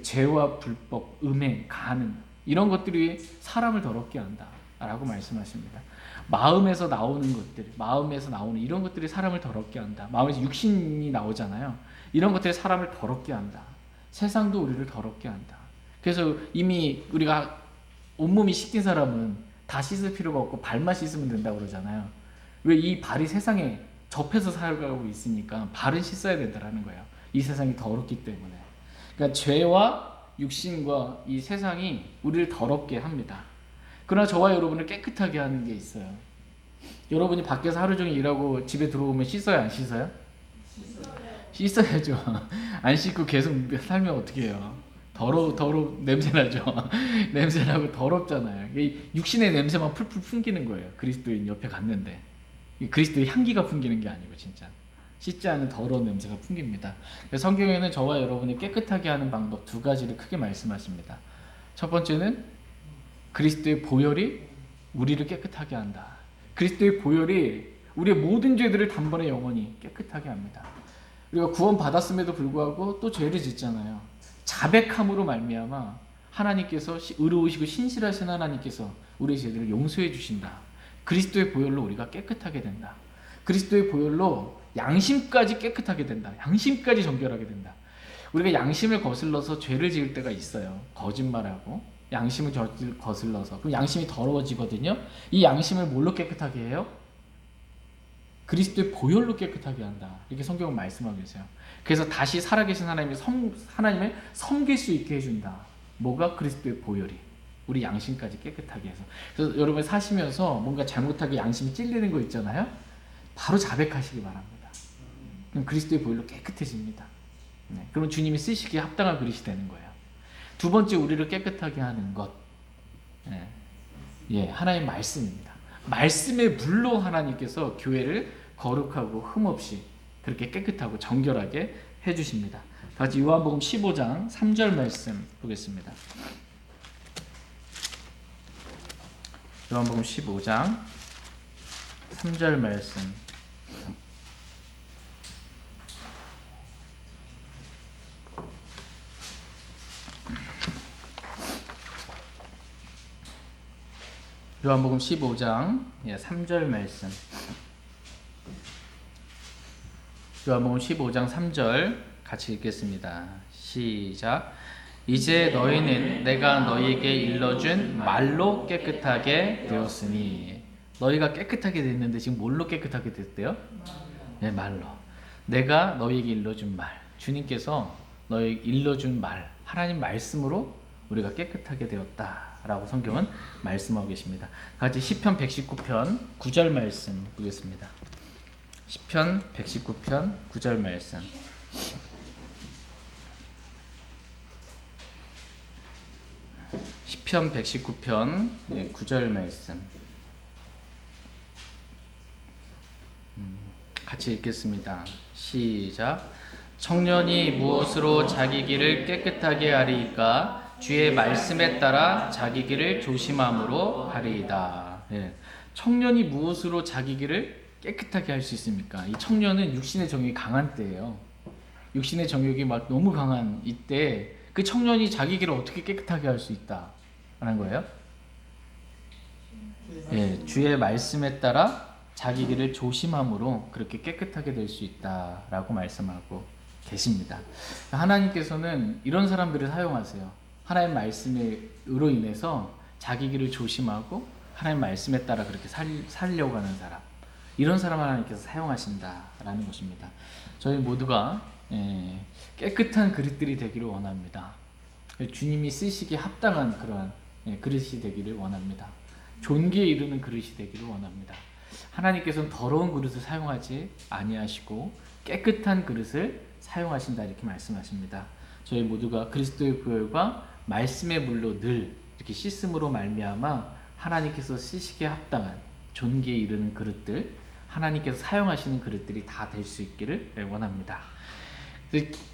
죄와 불법, 음행, 간음 이런 것들이 사람을 더럽게 한다 라고 말씀하십니다. 마음에서 나오는 것들, 마음에서 나오는 이런 것들이 사람을 더럽게 한다. 마음에서 육신이 나오잖아요. 이런 것들이 사람을 더럽게 한다. 세상도 우리를 더럽게 한다. 그래서 이미 우리가 온몸이 씻긴 사람은 다 씻을 필요가 없고 발만 씻으면 된다고 그러잖아요. 왜 이 발이 세상에 접해서 살아가고 있으니까 발은 씻어야 된다는 거예요. 이 세상이 더럽기 때문에. 그러니까 죄와 육신과 이 세상이 우리를 더럽게 합니다. 그러나 저와 여러분을 깨끗하게 하는 게 있어요. 여러분이 밖에서 하루 종일 일하고 집에 들어오면 씻어요, 안 씻어요? 씻어야죠. 안 씻고 계속 살면 어떻게 해요? 냄새나죠. 냄새나고 더럽잖아요. 육신의 냄새만 풀풀 풍기는 거예요. 그리스도인 옆에 갔는데 그리스도의 향기가 풍기는 게 아니고 진짜 씻지 않은 더러운 냄새가 풍깁니다. 성경에는 저와 여러분이 깨끗하게 하는 방법 두 가지를 크게 말씀하십니다. 첫 번째는 그리스도의 보혈이 우리를 깨끗하게 한다. 그리스도의 보혈이 우리의 모든 죄들을 단번에 영원히 깨끗하게 합니다. 우리가 구원 받았음에도 불구하고 또 죄를 짓잖아요. 자백함으로 말미암아 하나님께서 의로우시고 신실하신 하나님께서 우리의 죄들을 용서해 주신다. 그리스도의 보혈로 우리가 깨끗하게 된다. 그리스도의 보혈로 양심까지 깨끗하게 된다. 양심까지 정결하게 된다. 우리가 양심을 거슬러서 죄를 지을 때가 있어요. 거짓말하고 양심을 거슬러서 그럼 양심이 더러워지거든요. 이 양심을 뭘로 깨끗하게 해요? 그리스도의 보혈로 깨끗하게 한다. 이렇게 성경은 말씀하고 계세요. 그래서 다시 살아계신 하나님을 섬길 수 있게 해준다. 뭐가? 그리스도의 보혈이 우리 양심까지 깨끗하게 해서. 그래서 여러분 사시면서 뭔가 잘못하게 양심이 찔리는 거 있잖아요. 바로 자백하시기 바랍니다. 그럼 그리스도의 보혈로 깨끗해집니다. 네. 그러면 주님이 쓰시기에 합당한 그릇이 되는 거예요. 두 번째 우리를 깨끗하게 하는 것, 하나님 말씀입니다. 말씀의 물로 하나님께서 교회를 거룩하고 흠없이 그렇게 깨끗하고 정결하게 해주십니다. 다시 요한복음 15장 3절 말씀 보겠습니다. 요한복음 15장 3절 말씀. 요한복음 15장 3절 말씀. 요한복음 15장 3절 같이 읽겠습니다. 시작. 이제 너희는 내가 너희에게 일러준 말로 깨끗하게 되었으니. 너희가 깨끗하게 됐는데 지금 뭘로 깨끗하게 됐대요? 네, 말로. 내가 너희에게 일러준 말. 주님께서 너희에게 일러준 말. 하나님 말씀으로 우리가 깨끗하게 되었다라고 성경은 말씀하고 계십니다. 같이 시편 119편 9절 말씀 보겠습니다. 시편 119편 9절 말씀. 시편 119편 9절 말씀. 같이 읽겠습니다. 시작. 청년이 무엇으로 자기 길을 깨끗하게 하리이까? 주의 말씀에 따라 자기 길을 조심함으로 하리이다. 네. 청년이 무엇으로 자기 길을 깨끗하게 할 수 있습니까? 이 청년은 육신의 정욕이 강한 때예요. 육신의 정욕이 막 너무 강한 이때 그 청년이 자기 길을 어떻게 깨끗하게 할 수 있다라는 거예요. 예, 주의 말씀에 따라 자기 길을 조심함으로 그렇게 깨끗하게 될 수 있다라고 말씀하고 계십니다. 하나님께서는 이런 사람들을 사용하세요. 하나님 말씀으로 인해서 자기 길을 조심하고 하나님 말씀에 따라 그렇게 살려고 하는 사람, 이런 사람을 하나님께서 사용하신다라는 것입니다. 저희 모두가 깨끗한 그릇들이 되기를 원합니다. 주님이 쓰시기에 합당한 그러한 그릇이 되기를 원합니다. 존귀에 이르는 그릇이 되기를 원합니다. 하나님께서는 더러운 그릇을 사용하지 아니하시고 깨끗한 그릇을 사용하신다 이렇게 말씀하십니다. 저희 모두가 그리스도의 보혈과 말씀의 물로 늘 이렇게 씻음으로 말미암아 하나님께서 쓰시기에 합당한 존귀에 이르는 그릇들, 하나님께서 사용하시는 그릇들이 다 될 수 있기를 원합니다.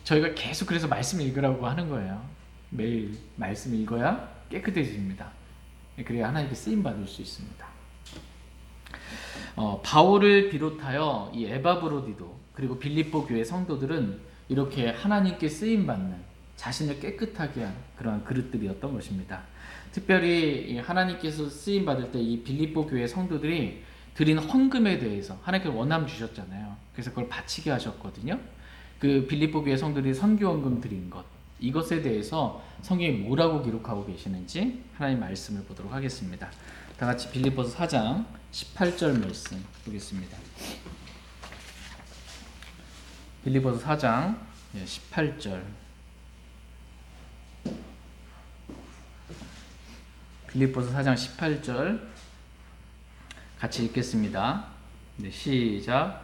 저희가 계속 그래서 말씀 읽으라고 하는 거예요. 매일 말씀 읽어야 깨끗해집니다. 그래야 하나님께 쓰임 받을 수 있습니다. 바울을 비롯하여 이 에바브로디도 그리고 빌립보 교회 성도들은 이렇게 하나님께 쓰임 받는 자신을 깨끗하게 한 그러한 그릇들이었던 것입니다. 특별히 하나님께서 쓰임 받을 때 이 빌립보 교회 성도들이 드린 헌금에 대해서 하나님께서 원함 주셨잖아요. 그래서 그걸 바치게 하셨거든요. 그 빌립보 교회 성도들이 선교헌금 드린 것, 이것에 대해서 성경이 뭐라고 기록하고 계시는지 하나님 말씀을 보도록 하겠습니다. 다 같이 빌립보서 4장 18절 말씀 보겠습니다. 빌립보서 4장 18절. 빌립보서 4장 18절 같이 읽겠습니다. 네, 시작.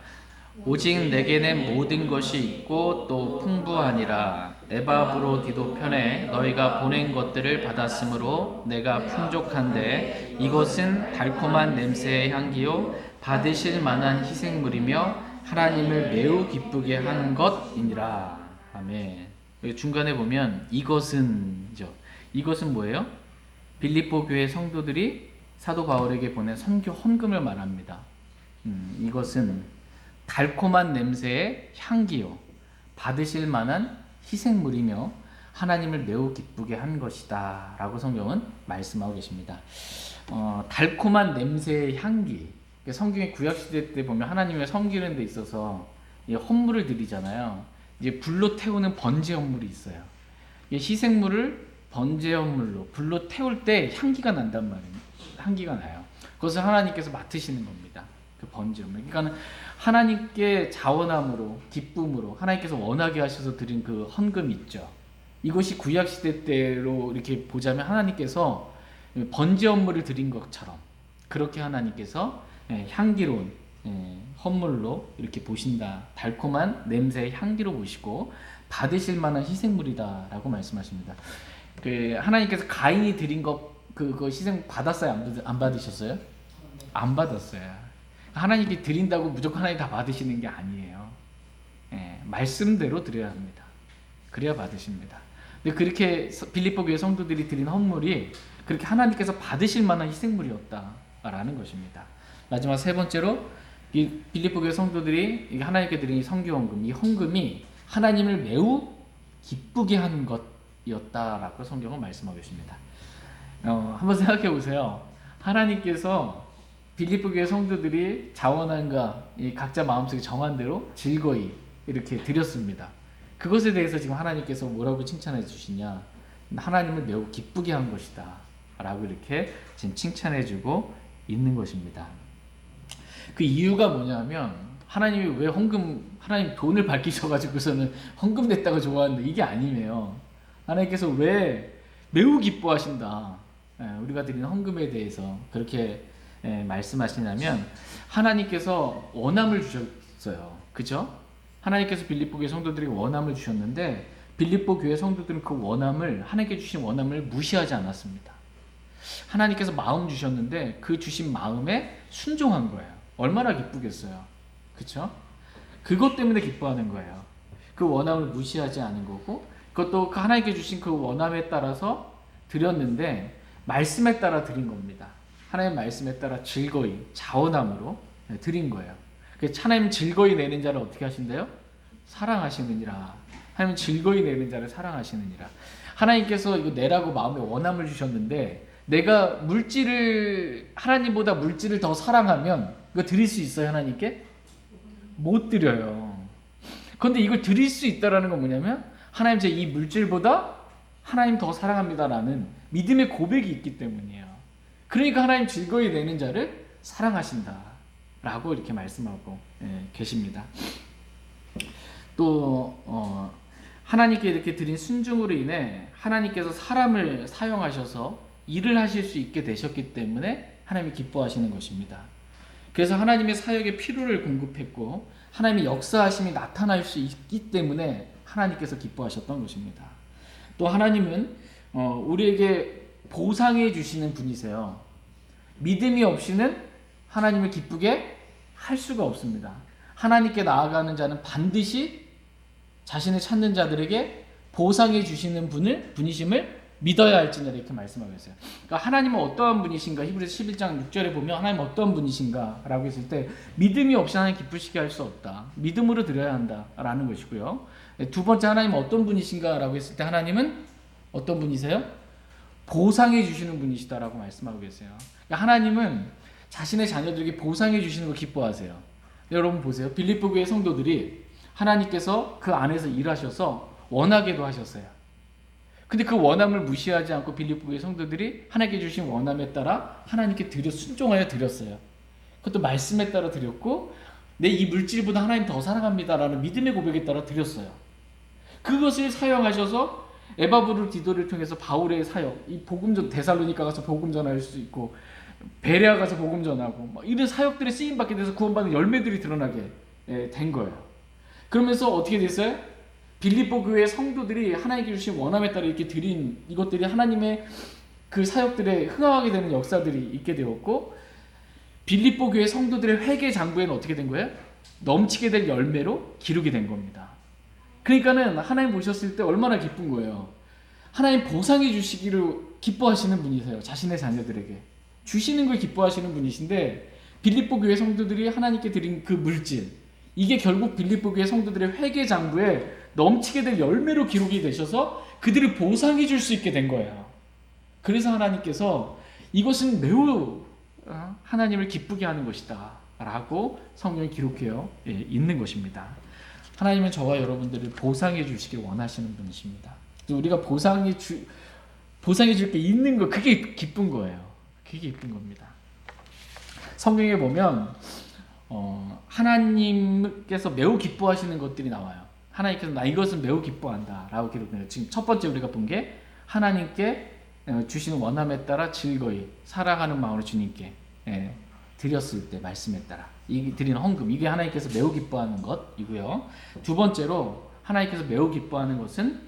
오직 내게는 모든 것이 있고 또 풍부하니라. 에바브로디도 편에 너희가 보낸 것들을 받았으므로 내가 풍족한데 이것은 달콤한 냄새의 향기요 받으실 만한 희생물이며 하나님을 매우 기쁘게 하는 것이니라. 아멘. 여기 중간에 보면 이것은죠. 이것은 뭐예요? 빌립보 교회 성도들이 사도 바울에게 보낸 선교 헌금을 말합니다. 이것은 달콤한 냄새의 향기요 받으실 만한 희생물이며 하나님을 매우 기쁘게 한 것이다 라고 성경은 말씀하고 계십니다. 달콤한 냄새의 향기, 성경의 구약시대 때 보면 하나님을 섬기는 데 있어서 헌물을 드리잖아요. 이제 불로 태우는 번제 헌물이 있어요. 희생물을 번제 헌물로 불로 태울 때 향기가 난단 말이에요. 향기가 나요. 그것을 하나님께서 맡으시는 겁니다. 그 번제 헌물. 그러니까 하나님께 자원함으로 기쁨으로 하나님께서 원하게 하셔서 드린 그 헌금 있죠. 이것이 구약 시대 때로 이렇게 보자면 하나님께서 번제 헌물을 드린 것처럼 그렇게 하나님께서 향기로운 헌물로 이렇게 보신다. 달콤한 냄새의 향기로 보시고 받으실 만한 희생물이다라고 말씀하십니다. 그 하나님께서 가인이 드린 그거 희생 받았어요? 안 받으셨어요? 안 받았어요. 하나님께 드린다고 무조건 하나님 다 받으시는 게 아니에요. 말씀대로 드려야 합니다. 그래야 받으십니다. 근데 그렇게 빌립보 교회 성도들이 드린 헌물이 그렇게 하나님께서 받으실 만한 희생물이었다라는 것입니다. 마지막 세 번째로 이 빌립보 교회 성도들이 하나님께 드린 이 선교 헌금, 이 헌금이 하나님을 매우 기쁘게 한 것이었다라고 성경은 말씀하고 있습니다. 한번 생각해 보세요. 하나님께서 빌립보 교회 성도들이 자원한가 각자 마음속에 정한 대로 즐거이 이렇게 드렸습니다. 그것에 대해서 지금 하나님께서 뭐라고 칭찬해 주시냐? 하나님은 매우 기쁘게 한 것이다 라고 이렇게 지금 칭찬해 주고 있는 것입니다. 그 이유가 뭐냐면 하나님이 왜 하나님 돈을 밝히셔가지고서는 헌금 냈다고 좋아하는데 이게 아니에요. 하나님께서 왜 매우 기뻐하신다, 우리가 드리는 헌금에 대해서 그렇게 말씀하시냐면 하나님께서 원함을 주셨어요. 그죠? 하나님께서 빌립보 교회 성도들에게 원함을 주셨는데 빌립보 교회 성도들은 그 원함을, 하나님께 주신 원함을 무시하지 않았습니다. 하나님께서 마음 주셨는데 그 주신 마음에 순종한 거예요. 얼마나 기쁘겠어요. 그쵸? 그것 때문에 기뻐하는 거예요. 그 원함을 무시하지 않은 거고, 그것도 하나님께 주신 그 원함에 따라서 드렸는데 말씀에 따라 드린 겁니다. 하나님 말씀에 따라 즐거이 자원함으로 드린 거예요. 하나님 즐거이 내는 자를 어떻게 하신대요? 사랑하시느니라. 하나님 즐거이 내는 자를 사랑하시느니라. 하나님께서 이거 내라고 마음에 원함을 주셨는데 내가 하나님보다 물질을 더 사랑하면 이거 드릴 수 있어요? 하나님께? 못 드려요. 그런데 이걸 드릴 수 있다라는 건 뭐냐면 하나님 제 이 물질보다 하나님 더 사랑합니다라는 믿음의 고백이 있기 때문이에요. 그러니까 하나님 즐거이 내는 자를 사랑하신다 라고 이렇게 말씀하고 계십니다. 또 하나님께 이렇게 드린 순종으로 인해 하나님께서 사람을 사용하셔서 일을 하실 수 있게 되셨기 때문에 하나님이 기뻐하시는 것입니다. 그래서 하나님의 사역에 필요를 공급했고 하나님의 역사하심이 나타날 수 있기 때문에 하나님께서 기뻐하셨던 것입니다. 또 하나님은 우리에게 보상해 주시는 분이세요. 믿음이 없이는 하나님을 기쁘게 할 수가 없습니다. 하나님께 나아가는 자는 반드시 자신을 찾는 자들에게 보상해 주시는 분이심을 믿어야 할지니라 이렇게 말씀하고 있어요. 그러니까 하나님은 어떠한 분이신가? 히브리서 11장 6절에 보면 하나님은 어떠한 분이신가? 라고 했을 때 믿음이 없이 하나님 기쁘시게 할 수 없다. 믿음으로 드려야 한다라는 것이고요. 두 번째, 하나님은 어떤 분이신가? 라고 했을 때 하나님은 어떤 분이세요? 보상해 주시는 분이시다라고 말씀하고 계세요. 그러니까 하나님은 자신의 자녀들에게 보상해 주시는 걸 기뻐하세요. 여러분 보세요. 빌립보 교회 성도들이 하나님께서 그 안에서 일하셔서 원하게도 하셨어요. 근데 그 원함을 무시하지 않고 빌립보 교회 성도들이 하나님께 주신 원함에 따라 하나님께 순종하여 드렸어요. 그것도 말씀에 따라 드렸고 내 이 물질보다 하나님 더 사랑합니다라는 믿음의 고백에 따라 드렸어요. 그것을 사용하셔서 에바브를 디도를 통해서 바울의 사역, 이 복음전 데살로니가 가서 복음 전할 수 있고 베레아 가서 복음 전하고 이런 사역들에 쓰임 받게 돼서 구원받는 열매들이 드러나게 된 거예요. 그러면서 어떻게 됐어요? 빌립보 교회 성도들이 하나님께 주신 원함에 따라 이렇게 드린 이것들이 하나님의 그 사역들에 흥하게 되는 역사들이 있게 되었고 빌립보 교회 성도들의 회개 장부에는 어떻게 된 거예요? 넘치게 될 열매로 기록이 된 겁니다. 그러니까는 하나님 보셨을 때 얼마나 기쁜 거예요. 하나님 보상해 주시기를 기뻐하시는 분이세요. 자신의 자녀들에게 주시는 걸 기뻐하시는 분이신데 빌립보 교회 성도들이 하나님께 드린 그 물질, 이게 결국 빌립보 교회 성도들의 회개 장부에 넘치게 될 열매로 기록이 되셔서 그들을 보상해 줄 수 있게 된 거예요. 그래서 하나님께서 이것은 매우 하나님을 기쁘게 하는 것이다 라고 성경에 기록해요 있는 것입니다. 하나님은 저와 여러분들을 보상해 주시길 원하시는 분이십니다. 우리가 보상해 줄 게 있는 거, 그게 기쁜 거예요. 그게 기쁜 겁니다. 성경에 보면 하나님께서 매우 기뻐하시는 것들이 나와요. 하나님께서 나 이것은 매우 기뻐한다 라고 기록해요. 지금 첫 번째 우리가 본 게 하나님께 주시는 원함에 따라 즐거이 사랑하는 마음으로 주님께 드렸을 때 말씀에 따라 이 드리는 헌금, 이게 하나님께서 매우 기뻐하는 것이고요. 두 번째로 하나님께서 매우 기뻐하는 것은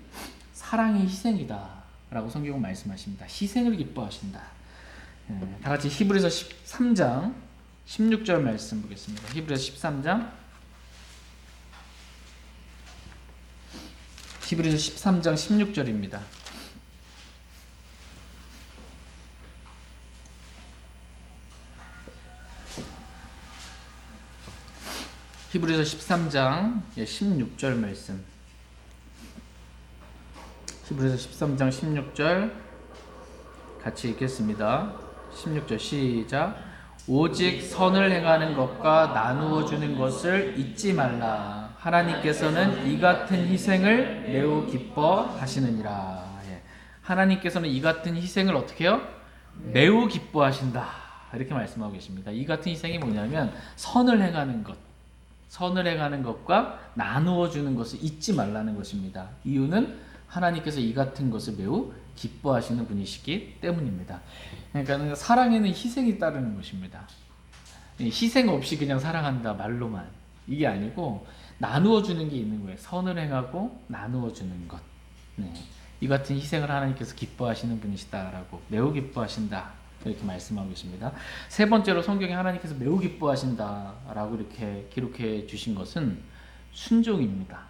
사랑이 희생이다 라고 성경은 말씀하십니다. 희생을 기뻐하신다. 다 같이 히브리서 13장 16절 말씀 보겠습니다. 히브리서 13장 16절입니다. 히브리서 13장 16절 말씀. 히브리서 13장 16절 같이 읽겠습니다. 16절 시작. 오직 선을 행하는 것과 나누어 주는 것을 잊지 말라. 하나님께서는 이 같은 희생을 매우 기뻐하시느니라. 예. 하나님께서는 이 같은 희생을 어떻게 해요? 매우 기뻐하신다. 이렇게 말씀하고 계십니다. 이 같은 희생이 뭐냐면 선을 행하는 것. 선을 행하는 것과 나누어 주는 것을 잊지 말라는 것입니다. 이유는 하나님께서 이 같은 것을 매우 기뻐하시는 분이시기 때문입니다. 그러니까 사랑에는 희생이 따르는 것입니다. 희생 없이 그냥 사랑한다 말로만 이게 아니고 나누어 주는 게 있는 거예요. 선을 행하고 나누어 주는 것. 네. 이 같은 희생을 하나님께서 기뻐하시는 분이시다라고 매우 기뻐하신다 이렇게 말씀하고 계십니다. 세 번째로 성경에 하나님께서 매우 기뻐하신다라고 이렇게 기록해 주신 것은 순종입니다.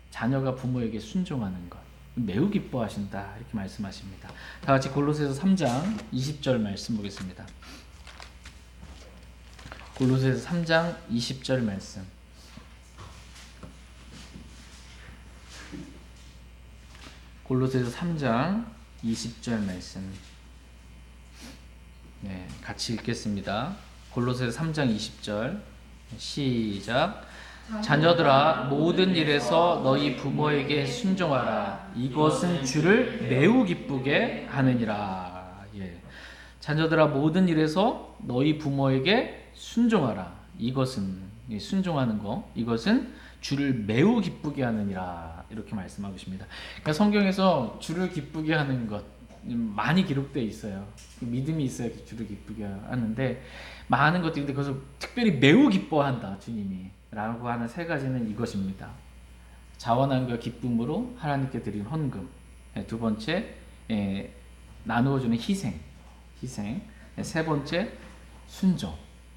자녀가 부모에게 순종하는 것 매우 기뻐하신다 이렇게 말씀하십니다. 다 같이 골로새서 3장 20절 말씀 보겠습니다. 골로새서 3장 20절 말씀. 골로새서 3장 20절 말씀. 네, 같이 읽겠습니다. 골로새서 3장 20절. 시작. 자녀들아 모든 일에서 너희 부모에게 순종하라. 이것은 주를 매우 기쁘게 하느니라. 예. 자녀들아 모든 일에서 너희 부모에게 순종하라. 이것은 순종하는 거. 이것은 주를 매우 기쁘게 하느니라. 이렇게 말씀하고 계십니다. 그러니까 성경에서 주를 기쁘게 하는 것 많이 기록되어 있어요. 믿음이 있어야 주를 기쁘게 하는데 많은 것들인데 그것을 특별히 매우 기뻐한다 주님이 라고 하는 세 가지는 이것입니다. 자원함과 기쁨으로 하나님께 드린 헌금. 두 번째 나누어주는 희생. 세 번째 순종.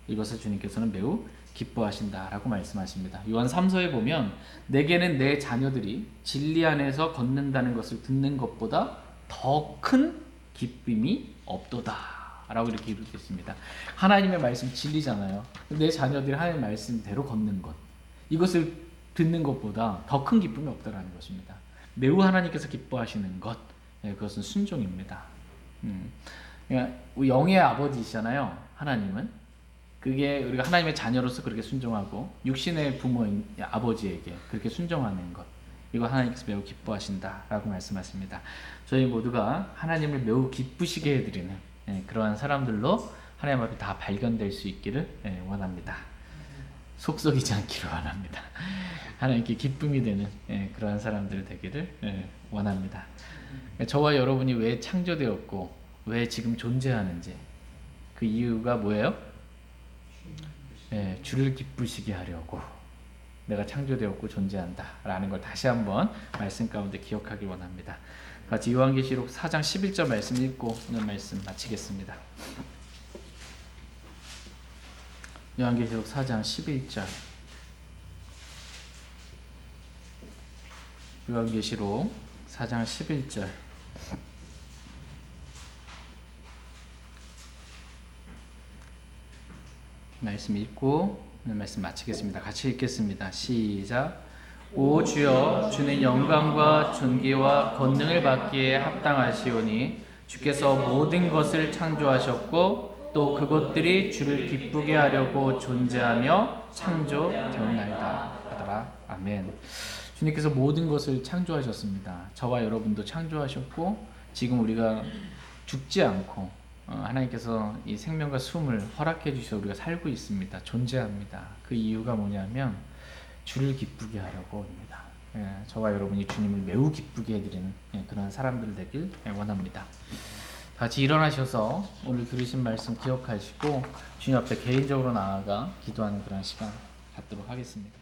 이것을 주님께서는 매우 기뻐하신다라고 말씀하십니다. 요한 3서에 보면 내게는 내 자녀들이 진리 안에서 걷는다는 것을 듣는 것보다 더 큰 기쁨이 없도다 라고 이렇게 이루어졌습니다. 하나님의 말씀 진리잖아요. 내 자녀들이 하나님의 말씀대로 걷는 것 이것을 듣는 것보다 더 큰 기쁨이 없다라는 것입니다. 매우 하나님께서 기뻐하시는 것 그것은 순종입니다. 그러니까 영의 아버지시잖아요. 하나님은 그게 우리가 하나님의 자녀로서 그렇게 순종하고 육신의 부모인 아버지에게 그렇게 순종하는 것 이거 하나님께서 매우 기뻐하신다라고 말씀하십니다. 저희 모두가 하나님을 매우 기쁘시게 해드리는 그러한 사람들로 하나님 앞에 다 발견될 수 있기를 원합니다. 속썩이지 않기를 원합니다. 하나님께 기쁨이 되는 그러한 사람들 되기를 원합니다. 저와 여러분이 왜 창조되었고 왜 지금 존재하는지 그 이유가 뭐예요? 주를 기쁘시게 하려고 내가 창조되었고 존재한다 라는 걸 다시 한번 말씀 가운데 기억하길 원합니다. 같이 요한계시록 4장 11절 말씀 읽고 오늘 말씀 마치겠습니다. 요한계시록 4장 11절. 요한계시록 4장 11절. 말씀 읽고 오늘 말씀 마치겠습니다. 같이 읽겠습니다. 시작. 오 주여 주는 영광과 존귀와 권능을 받기에 합당하시오니 주께서 모든 것을 창조하셨고 또 그것들이 주를 기쁘게 하려고 존재하며 창조되었나이다 하더라. 아멘. 주님께서 모든 것을 창조하셨습니다. 저와 여러분도 창조하셨고 지금 우리가 죽지 않고 하나님께서 이 생명과 숨을 허락해 주셔서 우리가 살고 있습니다. 존재합니다. 그 이유가 뭐냐면 주를 기쁘게 하려고입니다. 저와 여러분이 주님을 매우 기쁘게 해드리는 그런 사람들 되길 원합니다. 같이 일어나셔서 오늘 들으신 말씀 기억하시고 주님 앞에 개인적으로 나아가 기도하는 그런 시간 갖도록 하겠습니다.